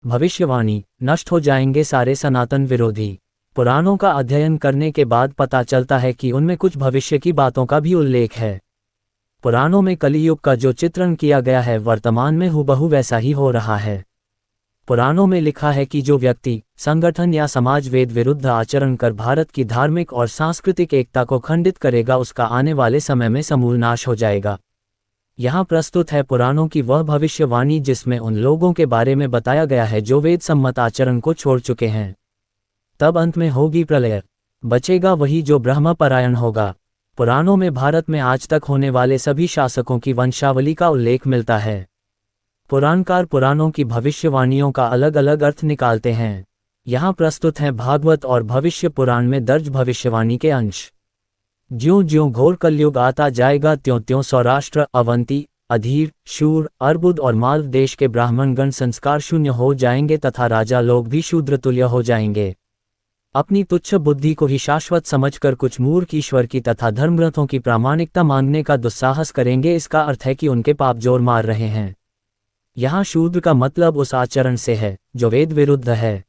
भविष्यवाणी, नष्ट हो जाएंगे सारे सनातन विरोधी। पुराणों का अध्ययन करने के बाद पता चलता है कि उनमें कुछ भविष्य की बातों का भी उल्लेख है। पुराणों में कलियुग का जो चित्रण किया गया है वर्तमान में हूबहू वैसा ही हो रहा है। पुराणों में लिखा है कि जो व्यक्ति, संगठन या समाज वेद विरुद्ध आचरण कर भारत की धार्मिक और सांस्कृतिक एकता को खंडित करेगा उसका आने वाले समय में समूल नाश हो जाएगा। यहाँ प्रस्तुत है पुराणों की वह भविष्यवाणी जिसमें उन लोगों के बारे में बताया गया है जो वेद सम्मत आचरण को छोड़ चुके हैं। तब अंत में होगी प्रलय, बचेगा वही जो ब्रह्मपरायण होगा। पुराणों में भारत में आज तक होने वाले सभी शासकों की वंशावली का उल्लेख मिलता है। पुराणकार पुराणों की भविष्यवाणियों का अलग अलग अर्थ निकालते हैं। यहाँ प्रस्तुत हैं भागवत और भविष्य पुराण में दर्ज भविष्यवाणी के अंश। ज्यों ज्यों घोर कलयुग आता जाएगा त्यों त्यों सौराष्ट्र, अवंती, अधीर, शूर, अर्बुद और मालव देश के ब्राह्मणगण संस्कार शून्य हो जाएंगे तथा राजा लोग भी शूद्र तुल्य हो जाएंगे। अपनी तुच्छ बुद्धि को ही शाश्वत समझकर कुछ मूर्ख ईश्वर की तथा धर्मग्रंथों की प्रामाणिकता मांगने का दुस्साहस करेंगे। इसका अर्थ है कि उनके पाप जोर मार रहे हैं। यहाँ शूद्र का मतलब उस आचरण से है जो वेद विरुद्ध है।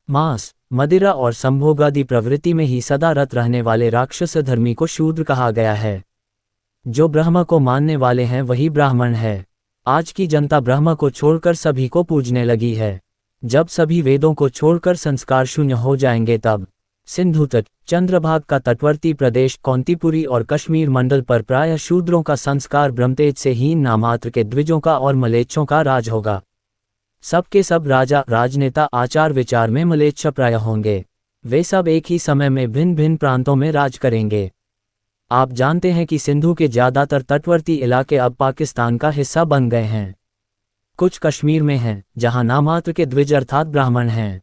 मांस, मदिरा और संभोगादि प्रवृत्ति में ही सदा रत रहने वाले राक्षस धर्मी को शूद्र कहा गया है। जो ब्रह्म को मानने वाले हैं वही ब्राह्मण है। आज की जनता ब्रह्म को छोड़कर सभी को पूजने लगी है। जब सभी वेदों को छोड़कर संस्कार शून्य हो जाएंगे तब सिंधु तट, चंद्रभाग का तटवर्ती प्रदेश, कौंतीपुरी और कश्मीर मंडल पर प्रायः शूद्रों का संस्कार ब्रह्मतेज से हीन नामात्र के द्विजों का और मलेच्छों का राज होगा। सबके सब राजा, राजनेता आचार विचार में मलेच्छ प्राय होंगे। वे सब एक ही समय में भिन्न भिन्न प्रांतों में राज करेंगे। आप जानते हैं कि सिंधु के ज्यादातर तटवर्ती इलाके अब पाकिस्तान का हिस्सा बन गए हैं। कुछ कश्मीर में हैं, जहां नामात्र के द्विज अर्थात ब्राह्मण हैं।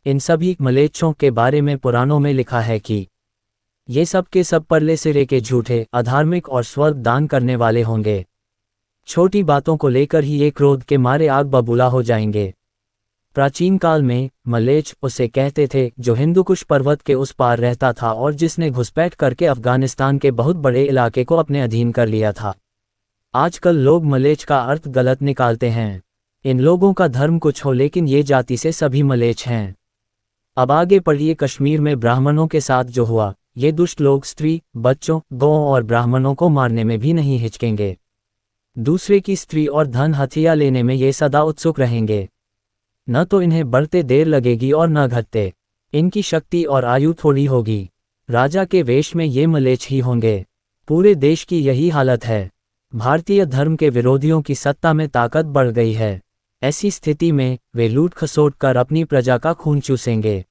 इन सभी मलेच्छों के बारे में पुराणों में लिखा है कि ये सब के सब परले सिरे के झूठे, अधार्मिक और स्वर्ग दान करने वाले होंगे। छोटी बातों को लेकर ही ये क्रोध के मारे आग बबूला हो जाएंगे। प्राचीन काल में मलेच्छ उसे कहते थे जो हिंदुकुश पर्वत के उस पार रहता था और जिसने घुसपैठ करके अफगानिस्तान के बहुत बड़े इलाके को अपने अधीन कर लिया था। आजकल लोग मलेच्छ का अर्थ गलत निकालते हैं। इन लोगों का धर्म कुछ हो लेकिन ये जाति से सभी मलेच्छ हैं। अब आगे पढ़िए। कश्मीर में ब्राह्मणों के साथ जो हुआ, ये दुष्ट लोग स्त्री, बच्चों, गौओं और ब्राह्मणों को मारने में भी नहीं हिचकेंगे। दूसरे की स्त्री और धन हथिया लेने में ये सदा उत्सुक रहेंगे। न तो इन्हें बढ़ते देर लगेगी और न घटते। इनकी शक्ति और आयु थोड़ी होगी। राजा के वेश में ये मलेच्छ ही होंगे। पूरे देश की यही हालत है। भारतीय धर्म के विरोधियों की सत्ता में ताकत बढ़ गई है। ऐसी स्थिति में वे लूट खसोट कर अपनी प्रजा का खून चूसेंगे।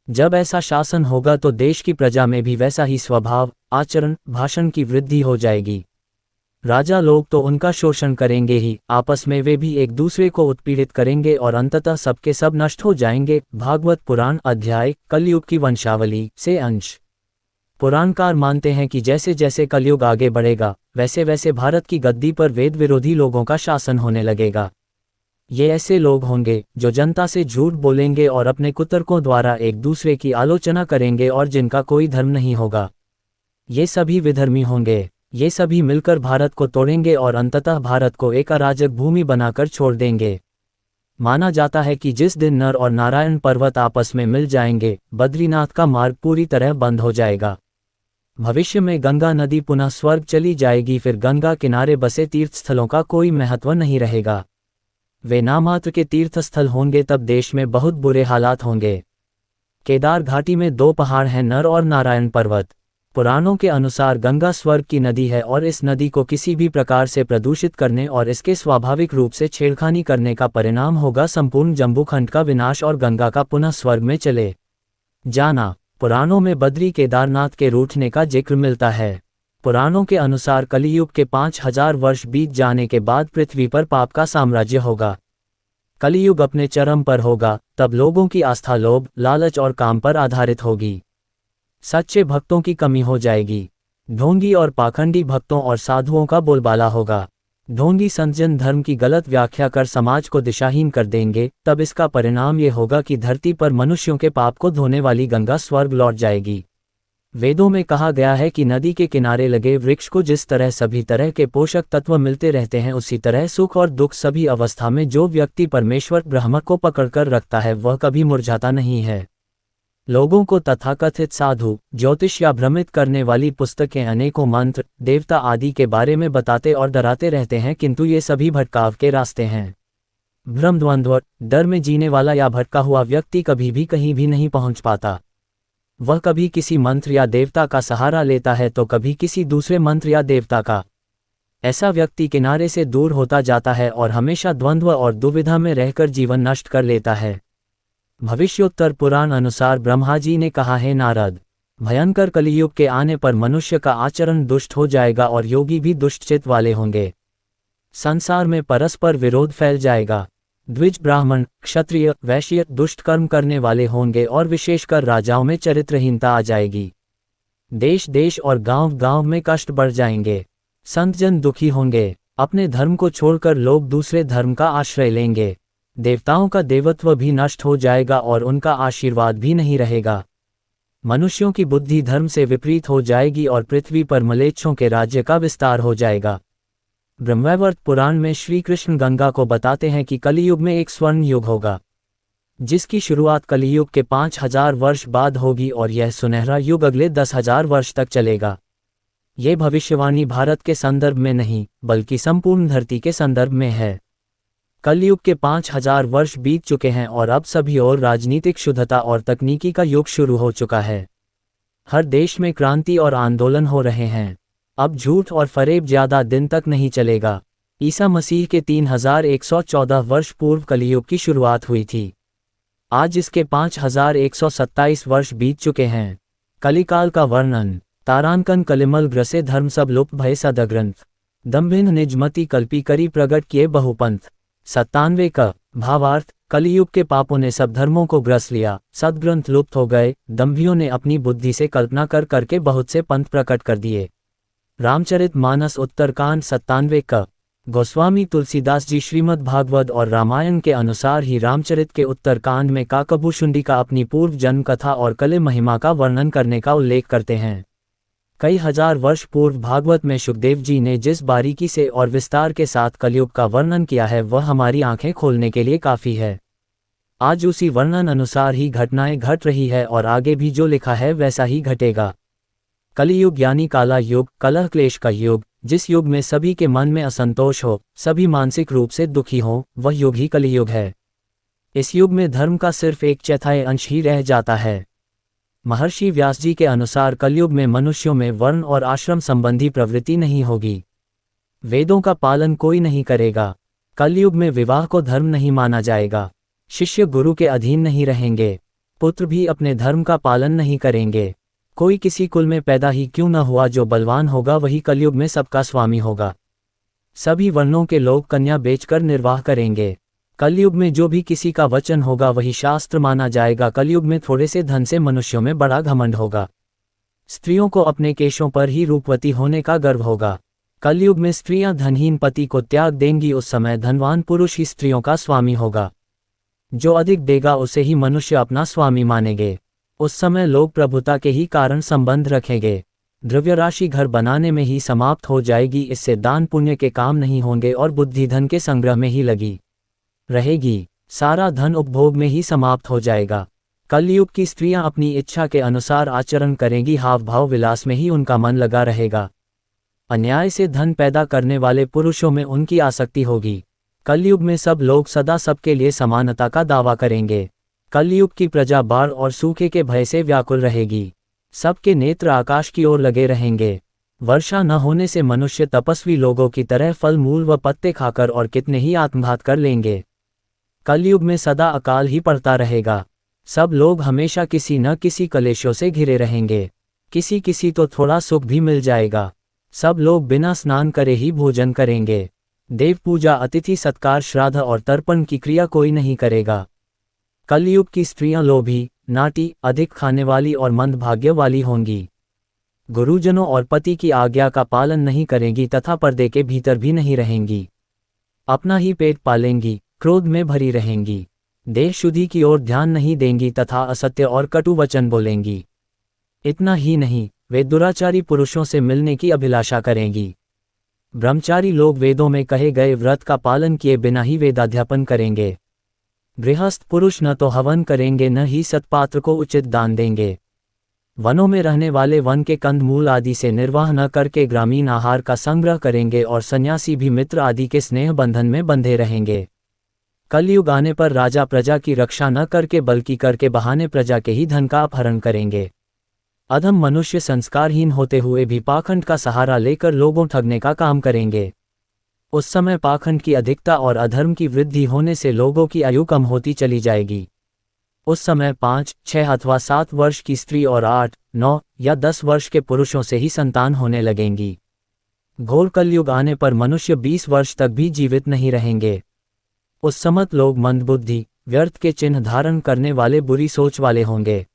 जब ऐसा शासन होगा तो देश की प्रजा में भी वैसा ही स्वभाव, आचरण, भाषण की वृद्धि हो जाएगी। राजा लोग तो उनका शोषण करेंगे ही, आपस में वे भी एक दूसरे को उत्पीड़ित करेंगे और अंततः सबके सब नष्ट हो जाएंगे। भागवत पुराण अध्याय कलयुग की वंशावली से अंश। पुराणकार मानते हैं कि जैसे जैसे कलयुग आगे बढ़ेगा वैसे वैसे भारत की गद्दी पर वेद विरोधी लोगों का शासन होने लगेगा। ये ऐसे लोग होंगे जो जनता से झूठ बोलेंगे और अपने कुतर्कों द्वारा एक दूसरे की आलोचना करेंगे और जिनका कोई धर्म नहीं होगा। ये सभी विधर्मी होंगे। ये सभी मिलकर भारत को तोड़ेंगे और अंततः भारत को एक अराजक भूमि बनाकर छोड़ देंगे। माना जाता है कि जिस दिन नर और नारायण पर्वत आपस में मिल जाएंगे, बद्रीनाथ का मार्ग पूरी तरह बंद हो जाएगा। भविष्य में गंगा नदी पुनः स्वर्ग चली जाएगी। फिर गंगा किनारे बसे तीर्थस्थलों का कोई महत्व नहीं रहेगा। वे नामात्र के तीर्थस्थल होंगे। तब देश में बहुत बुरे हालात होंगे। केदार घाटी में 2 पहाड़ हैं, नर और नारायण पर्वत। पुराणों के अनुसार गंगा स्वर्ग की नदी है और इस नदी को किसी भी प्रकार से प्रदूषित करने और इसके स्वाभाविक रूप से छेड़खानी करने का परिणाम होगा संपूर्ण जम्बूखंड का विनाश और गंगा का पुनः स्वर्ग में चले जाना। पुराणों में बद्री केदारनाथ के रूठने का जिक्र मिलता है। पुराणों के अनुसार कलियुग के 5000 वर्ष बीत जाने के बाद पृथ्वी पर पाप का साम्राज्य होगा। कलियुग अपने चरम पर होगा। तब लोगों की आस्था लोभ, लालच और काम पर आधारित होगी। सच्चे भक्तों की कमी हो जाएगी। ढोंगी और पाखंडी भक्तों और साधुओं का बोलबाला होगा। ढोंगी संतजन धर्म की गलत व्याख्या कर समाज को दिशाहीन कर देंगे। तब इसका परिणाम ये होगा कि धरती पर मनुष्यों के पाप को धोने वाली गंगा स्वर्ग लौट जाएगी। वेदों में कहा गया है कि नदी के किनारे लगे वृक्ष को जिस तरह सभी तरह के पोषक तत्व मिलते रहते हैं, उसी तरह सुख और दुख सभी अवस्था में जो व्यक्ति परमेश्वर ब्रह्म को पकड़कर रखता है वह कभी मुरझाता नहीं है। लोगों को तथाकथित साधु, ज्योतिष या भ्रमित करने वाली पुस्तकें अनेकों मंत्र, देवता आदि के बारे में बताते और डराते रहते हैं, किंतु ये सभी भटकाव के रास्ते हैं। भ्रम, द्वंद्व, डर में जीने वाला या भटका हुआ व्यक्ति कभी भी कहीं भी नहीं पहुंच पाता। वह कभी किसी मंत्र या देवता का सहारा लेता है तो कभी किसी दूसरे मंत्र या देवता का। ऐसा व्यक्ति किनारे से दूर होता जाता है और हमेशा द्वंद्व और दुविधा में रहकर जीवन नष्ट कर लेता है। भविष्योत्तर पुराण अनुसार ब्रह्मा जी ने कहा है, नारद, भयंकर कलियुग के आने पर मनुष्य का आचरण दुष्ट हो जाएगा और योगी भी दुष्टचित वाले होंगे। संसार में परस्पर विरोध फैल जाएगा। द्विज, ब्राह्मण, क्षत्रिय, वैश्य दुष्ट कर्म करने वाले होंगे और विशेषकर राजाओं में चरित्रहीनता आ जाएगी। देश देश और गांव गांव में कष्ट बढ़ जाएंगे। संतजन दुखी होंगे। अपने धर्म को छोड़कर लोग दूसरे धर्म का आश्रय लेंगे। देवताओं का देवत्व भी नष्ट हो जाएगा और उनका आशीर्वाद भी नहीं रहेगा। मनुष्यों की बुद्धि धर्म से विपरीत हो जाएगी और पृथ्वी पर म्लेच्छों के राज्य का विस्तार हो जाएगा। ब्रह्मवैवर्त पुराण में श्री कृष्ण गंगा को बताते हैं कि कलियुग में एक स्वर्ण युग होगा, जिसकी शुरुआत कलियुग के 5000 वर्ष बाद होगी और यह सुनहरा युग अगले 10,000 वर्ष तक चलेगा। ये भविष्यवाणी भारत के संदर्भ में नहीं बल्कि संपूर्ण धरती के संदर्भ में है। कलयुग के 5000 वर्ष बीत चुके हैं और अब सभी और राजनीतिक शुद्धता और तकनीकी का युग शुरू हो चुका है। हर देश में क्रांति और आंदोलन हो रहे हैं। अब झूठ और फरेब ज्यादा दिन तक नहीं चलेगा। ईसा मसीह के 3114 वर्ष पूर्व कलियुग की शुरुआत हुई थी। आज इसके 5127 वर्ष बीत चुके हैं। कलिकाल का वर्णन। तारांकन कलिमल ग्रसे धर्म सब लुप्त भय सदग्रंथ दम्भिन निजमति कल्पी करी प्रगट किए बहुपंथ 97 का भावार्थ। कलियुग के पापों ने सब धर्मों को ग्रस लिया, सदग्रंथ लुप्त हो गए, दम्भियों ने अपनी बुद्धि से कल्पना कर करके बहुत से पंथ प्रकट कर दिए। रामचरित मानस उत्तरकांड 97 का। गोस्वामी तुलसीदास जी श्रीमद् भागवत और रामायण के अनुसार ही रामचरित के उत्तरकांड में काकभूषुंडी का अपनी पूर्व जन्म कथा और कले महिमा का वर्णन करने का उल्लेख करते हैं। कई हजार वर्ष पूर्व भागवत में सुखदेव जी ने जिस बारीकी से और विस्तार के साथ कलयुग का वर्णन किया है वह हमारी आंखें खोलने के लिए काफी है। आज उसी वर्णन अनुसार ही घटनाएं घट रही है और आगे भी जो लिखा है वैसा ही घटेगा। कलियुग यानी काला युग, कलह क्लेश का युग, जिस युग में सभी के मन में असंतोष हो, सभी मानसिक रूप से दुखी हो, वह युग ही कलियुग है। इस युग में धर्म का सिर्फ 1/4 अंश ही रह जाता है। महर्षि व्यास जी के अनुसार कलयुग में मनुष्यों में वर्ण और आश्रम संबंधी प्रवृत्ति नहीं होगी। वेदों का पालन कोई नहीं करेगा। कलयुग में विवाह को धर्म नहीं माना जाएगा। शिष्य गुरु के अधीन नहीं रहेंगे। पुत्र भी अपने धर्म का पालन नहीं करेंगे। कोई किसी कुल में पैदा ही क्यों न हुआ, जो बलवान होगा वही कलयुग में सबका स्वामी होगा। सभी वर्णों के लोग कन्या बेचकर निर्वाह करेंगे। कलयुग में जो भी किसी का वचन होगा वही शास्त्र माना जाएगा। कलयुग में थोड़े से धन से मनुष्यों में बड़ा घमंड होगा। स्त्रियों को अपने केशों पर ही रूपवती होने का गर्व होगा। कलयुग में स्त्रियां धनहीन पति को त्याग देंगी। उस समय धनवान पुरुष ही स्त्रियों का स्वामी होगा। जो अधिक देगा उसे ही मनुष्य अपना स्वामी मानेंगे। उस समय लोग प्रभुता के ही कारण संबंध रखेंगे। द्रव्य राशि घर बनाने में ही समाप्त हो जाएगी। इससे दान पुण्य के काम नहीं होंगे और बुद्धि धन के संग्रह में ही लगी रहेगी। सारा धन उपभोग में ही समाप्त हो जाएगा। कलयुग की स्त्रियां अपनी इच्छा के अनुसार आचरण करेंगी। हाव भाव विलास में ही उनका मन लगा रहेगा। अन्याय से धन पैदा करने वाले पुरुषों में उनकी आसक्ति होगी। कलयुग में सब लोग सदा सबके लिए समानता का दावा करेंगे। कलयुग की प्रजा बाढ़ और सूखे के भय से व्याकुल रहेगी। सबके नेत्र आकाश की ओर लगे रहेंगे। वर्षा न होने से मनुष्य तपस्वी लोगों की तरह फल मूल व पत्ते खाकर और कितने ही आत्मघात कर लेंगे। कलयुग में सदा अकाल ही पड़ता रहेगा। सब लोग हमेशा किसी न किसी कलेशों से घिरे रहेंगे। किसी किसी तो थोड़ा सुख भी मिल जाएगा। सब लोग बिना स्नान करे ही भोजन करेंगे। देव पूजा, अतिथि सत्कार, श्राद्ध और तर्पण की क्रिया कोई नहीं करेगा। कलयुग की स्त्रियां लोभी, नाटी, अधिक खाने वाली और मंदभाग्य वाली होंगी। गुरुजनों और पति की आज्ञा का पालन नहीं करेंगी तथा पर्दे के भीतर भी नहीं रहेंगी। अपना ही पेट पालेंगी, क्रोध में भरी रहेंगी। देह शुद्धि की ओर ध्यान नहीं देंगी तथा असत्य और कटु वचन बोलेंगी। इतना ही नहीं, वे दुराचारी पुरुषों से मिलने की अभिलाषा करेंगी। ब्रह्मचारी लोग वेदों में कहे गए व्रत का पालन किए बिना ही वेदाध्यापन करेंगे। गृहस्थ पुरुष न तो हवन करेंगे न ही सत्पात्र को उचित दान देंगे। वनों में रहने वाले वन के कंद मूल आदि से निर्वाह न करके ग्रामीण आहार का संग्रह करेंगे और सन्यासी भी मित्र आदि के स्नेह बंधन में बंधे रहेंगे। कलयुग आने पर राजा प्रजा की रक्षा न करके बल्कि करके बहाने प्रजा के ही धन का अपहरण करेंगे। अधम मनुष्य संस्कारहीन होते हुए भी पाखंड का सहारा लेकर लोगों ठगने का काम करेंगे। उस समय पाखंड की अधिकता और अधर्म की वृद्धि होने से लोगों की आयु कम होती चली जाएगी। उस समय 5, 6 अथवा 7 वर्ष की स्त्री और 8, 9 या 10 वर्ष के पुरुषों से ही संतान होने लगेंगी। घोर कलयुग आने पर मनुष्य 20 वर्ष तक भी जीवित नहीं रहेंगे। उस समय लोग मंदबुद्धि, व्यर्थ के चिन्ह धारण करने वाले, बुरी सोच वाले होंगे।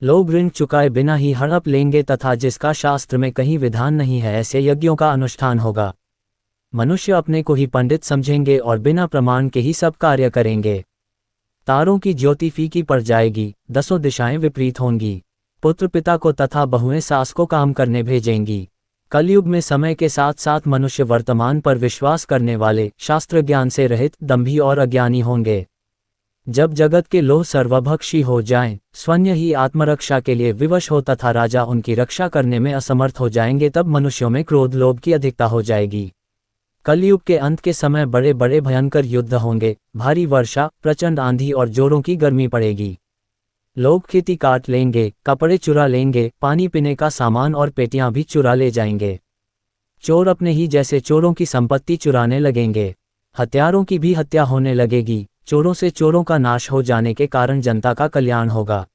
लोग ऋण चुकाए बिना ही हड़प लेंगे तथा जिसका शास्त्र में कहीं विधान नहीं है ऐसे यज्ञों का अनुष्ठान होगा। मनुष्य अपने को ही पंडित समझेंगे और बिना प्रमाण के ही सब कार्य करेंगे। तारों की ज्योति फीकी पड़ जाएगी, 10 दिशाएं विपरीत होंगी। पुत्र पिता को तथा बहुएं सास को काम करने भेजेंगी। कलयुग में समय के साथ साथ मनुष्य वर्तमान पर विश्वास करने वाले, शास्त्र ज्ञान से रहित, दंभी और अज्ञानी होंगे। जब जगत के लोग सर्वभक्षी हो जाएं, स्वयं ही आत्मरक्षा के लिए विवश हो तथा राजा उनकी रक्षा करने में असमर्थ हो जाएंगे, तब मनुष्यों में क्रोध लोभ की अधिकता हो जाएगी। कलयुग के अंत के समय बड़े बड़े भयंकर युद्ध होंगे, भारी वर्षा, प्रचंड आंधी और जोरों की गर्मी पड़ेगी। लोग खेती काट लेंगे, कपड़े चुरा लेंगे, पानी पीने का सामान और पेटियां भी चुरा ले जाएंगे। चोर अपने ही जैसे चोरों की संपत्ति चुराने लगेंगे। हत्यारों की भी हत्या होने लगेगी। चोरों से चोरों का नाश हो जाने के कारण जनता का कल्याण होगा।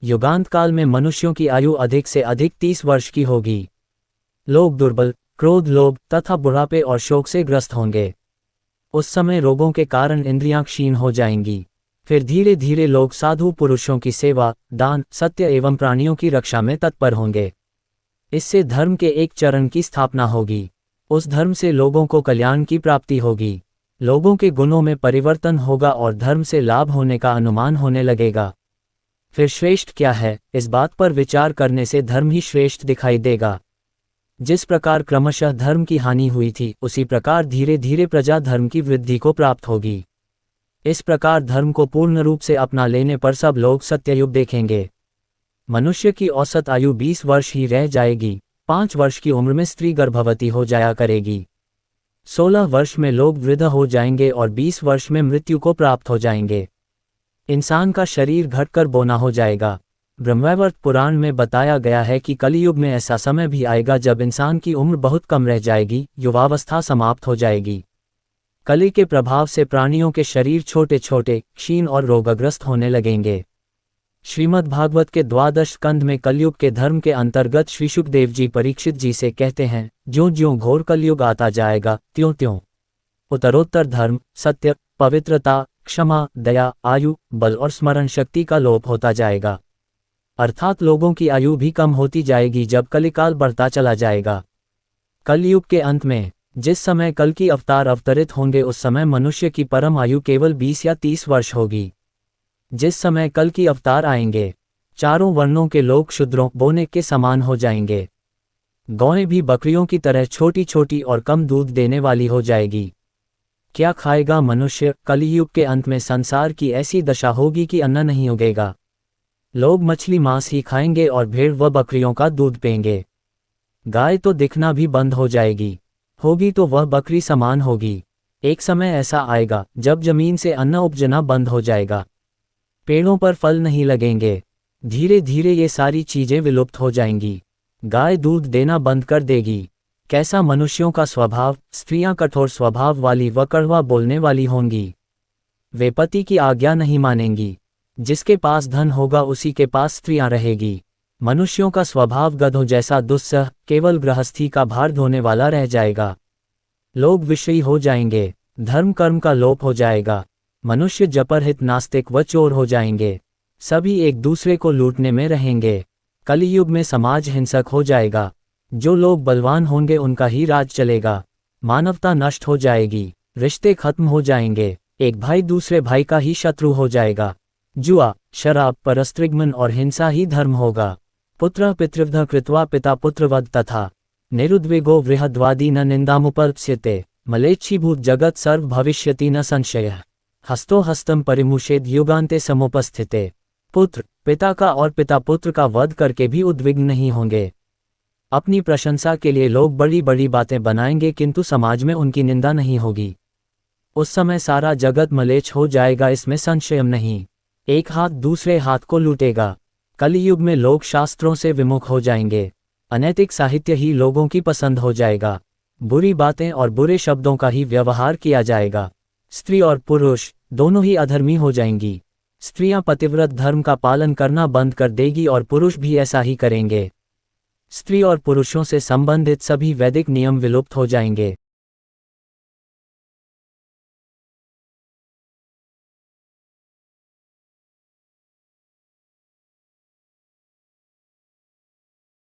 युगांत काल में मनुष्यों की आयु अधिक से अधिक 30 वर्ष की होगी। लोग दुर्बल, क्रोध, लोभ तथा बुढ़ापे और शोक से ग्रस्त होंगे। उस समय रोगों के कारण इंद्रियां क्षीण हो जाएंगी। फिर धीरे धीरे लोग साधु पुरुषों की सेवा, दान, सत्य एवं प्राणियों की रक्षा में तत्पर होंगे। इससे धर्म के एक चरण की स्थापना होगी। उस धर्म से लोगों को कल्याण की प्राप्ति होगी। लोगों के गुणों में परिवर्तन होगा और धर्म से लाभ होने का अनुमान होने लगेगा। फिर श्रेष्ठ क्या है, इस बात पर विचार करने से धर्म ही श्रेष्ठ दिखाई देगा। जिस प्रकार क्रमशः धर्म की हानि हुई थी, उसी प्रकार धीरे धीरे प्रजा धर्म की वृद्धि को प्राप्त होगी। इस प्रकार धर्म को पूर्ण रूप से अपना लेने पर सब लोग सत्ययुग देखेंगे। मनुष्य की औसत आयु 20 वर्ष ही रह जाएगी। 5 वर्ष की उम्र में स्त्री गर्भवती हो जाया करेगी। 16 वर्ष में लोग वृद्ध हो जाएंगे और 20 वर्ष में मृत्यु को प्राप्त हो जाएंगे। इंसान का शरीर घटकर बौना हो जाएगा। ब्रह्मवैवर्त पुराण में बताया गया है कि कलियुग में ऐसा समय भी आएगा जब इंसान की उम्र बहुत कम रह जाएगी, युवावस्था समाप्त हो जाएगी। कली के प्रभाव से प्राणियों के शरीर छोटे छोटे, क्षीण और रोगग्रस्त होने लगेंगे। श्रीमद् भागवत के 12 स्कंध में कलयुग के धर्म के अंतर्गत श्री शुकदेव जी परीक्षित जी से कहते हैं, ज्यों ज्यों घोर कलयुग आता जाएगा, त्यों त्यों उत्तरोत्तर धर्म, सत्य, पवित्रता, क्षमा, दया, आयु, बल और स्मरण शक्ति का लोप होता जाएगा। अर्थात लोगों की आयु भी कम होती जाएगी जब कलिकाल बढ़ता चला जाएगा। कलयुग के अंत में जिस समय कल की अवतार अवतरित होंगे, उस समय मनुष्य की परम आयु केवल 20 या 30 वर्ष होगी। जिस समय कल की अवतार आएंगे, चारों वर्णों के लोग शूद्रों, बोने के समान हो जाएंगे। गौएं भी बकरियों की तरह छोटी छोटी और कम दूध देने वाली हो जाएगी। क्या खाएगा मनुष्य? कलियुग के अंत में संसार की ऐसी दशा होगी कि अन्न नहीं उगेगा। लोग मछली मांस ही खाएंगे और भेड़ व बकरियों का दूध पेंगे। गाय तो दिखना भी बंद हो जाएगी, होगी तो वह बकरी समान होगी। एक समय ऐसा आएगा जब जमीन से अन्न उपजना बंद हो जाएगा, पेड़ों पर फल नहीं लगेंगे। धीरे धीरे ये सारी चीजें विलुप्त हो जाएंगी। गाय दूध देना बंद कर देगी। कैसा मनुष्यों का स्वभाव? स्त्रियां कठोर स्वभाव वाली व कड़वा बोलने वाली होंगी। वे पति की आज्ञा नहीं मानेंगी। जिसके पास धन होगा उसी के पास स्त्रियां रहेगी। मनुष्यों का स्वभाव गधों जैसा दुस्सह, केवल गृहस्थी का भार ढोने वाला रह जाएगा। लोग विषयी हो जाएंगे। धर्म कर्म का लोप हो जाएगा। मनुष्य जपरहित, नास्तिक व चोर हो जाएंगे। सभी एक दूसरे को लूटने में रहेंगे। कलियुग में समाज हिंसक हो जाएगा। जो लोग बलवान होंगे उनका ही राज चलेगा। मानवता नष्ट हो जाएगी। रिश्ते खत्म हो जाएंगे। एक भाई दूसरे भाई का ही शत्रु हो जाएगा। जुआ, शराब, परस्त्रीगमन और हिंसा ही धर्म होगा। पुत्रः पितृव्यः कृत्वा पिता पुत्रवद तथा निरुद्वेगो बृहद्वादी न निंदामुपलप्स्यते मलेच्छीभूत जगत सर्व भविष्यति न संशयः हस्तो हस्तम परिमुषेद युगान्ते समुपस्थिते। पुत्र पिता का और पिता पुत्र का वध करके भी उद्विग्न नहीं होंगे। अपनी प्रशंसा के लिए लोग बड़ी बड़ी बातें बनाएंगे किंतु समाज में उनकी निंदा नहीं होगी। उस समय सारा जगत मलेच्छ हो जाएगा, इसमें संशय नहीं। एक हाथ दूसरे हाथ को लूटेगा। कलियुग में लोग शास्त्रों से विमुख हो जाएंगे। अनैतिक साहित्य ही लोगों की पसंद हो जाएगा। बुरी बातें और बुरे शब्दों का ही व्यवहार किया जाएगा। स्त्री और पुरुष दोनों ही अधर्मी हो जाएंगी। स्त्रियां पतिव्रत धर्म का पालन करना बंद कर देगी और पुरुष भी ऐसा ही करेंगे। स्त्री और पुरुषों से संबंधित सभी वैदिक नियम विलुप्त हो जाएंगे।